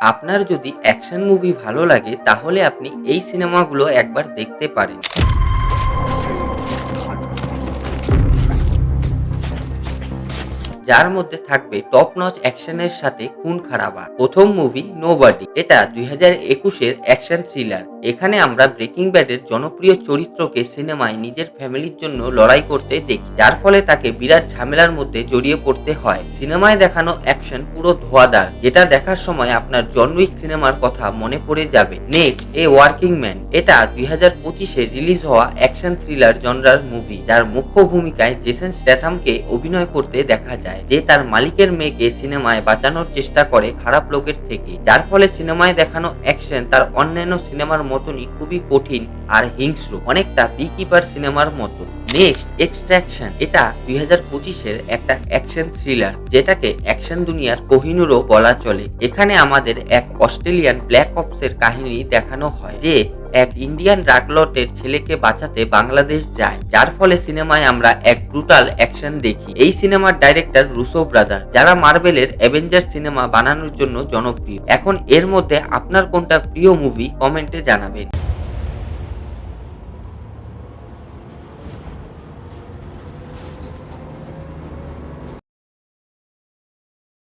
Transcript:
আপনার যদি action movie ভালো লাগে তাহলে আপনি এই সিনেমাগুলো একবার দেখতে পারেন। যার মধ্যে থাকবে টপ নচ অ্যাকশনের সাথে খুন খারাবা। প্রথম মুভি নোবডি, এটা 2021-এর অ্যাকশন থ্রিলার। এখানে আমরা ব্রেকিং ব্যাডের জনপ্রিয় চরিত্রকে সিনেমায় নিজের ফ্যামিলির জন্য লড়াই করতে দেখি, যার ফলে তাকে বিরাট ঝামেলার মধ্যে জড়িয়ে পড়তে হয়। সিনেমায় দেখানো অ্যাকশন পুরো ধোঁয়াদার, যেটা দেখার সময় আপনার জন উইক সিনেমার কথা মনে পড়ে যাবে। নেক্সট এ ওয়ার্কিং ম্যান, এটা 2025-এ রিলিজ হওয়া অ্যাকশন থ্রিলার জনরার মুভি, যার মুখ্য ভূমিকায় জেসন স্ট্যাথামকে অভিনয় করতে দেখা যায়, যে তার মালিকের মেয়েকে সিনেমায় বাঁচানোর চেষ্টা করে খারাপ লোকের থেকে। যার ফলে সিনেমায় দেখানো অ্যাকশন তার অন্যান্য সিনেমার মতনই খুবই কঠিন আর হিংস্র, অনেকটা বিকিপার সিনেমার মতো। নেক্সট এক্সট্রাকশন, এটা 2025-এর একটা অ্যাকশন থ্রিলার, যেটাকে অ্যাকশন দুনিয়ার কোহিনূরও বলা চলে। এখানে আমাদের এক অস্ট্রেলিয়ান ব্ল্যাক অপসের কাহিনী দেখানো হয়, যে এক ইন্ডিয়ান ড্রাগলটের ছেলেকে বাঁচাতে বাংলাদেশ যায়, যার ফলে সিনেমায় আমরা এক ব্রুটাল অ্যাকশন দেখি। এই সিনেমার ডাইরেক্টর রুসো ব্রাদার, যারা মার্বেলের অ্যাভেঞ্জার সিনেমা বানানোর জন্য জনপ্রিয়। এখন এর মধ্যে আপনার কোনটা প্রিয় মুভি কমেন্টে জানাবেন।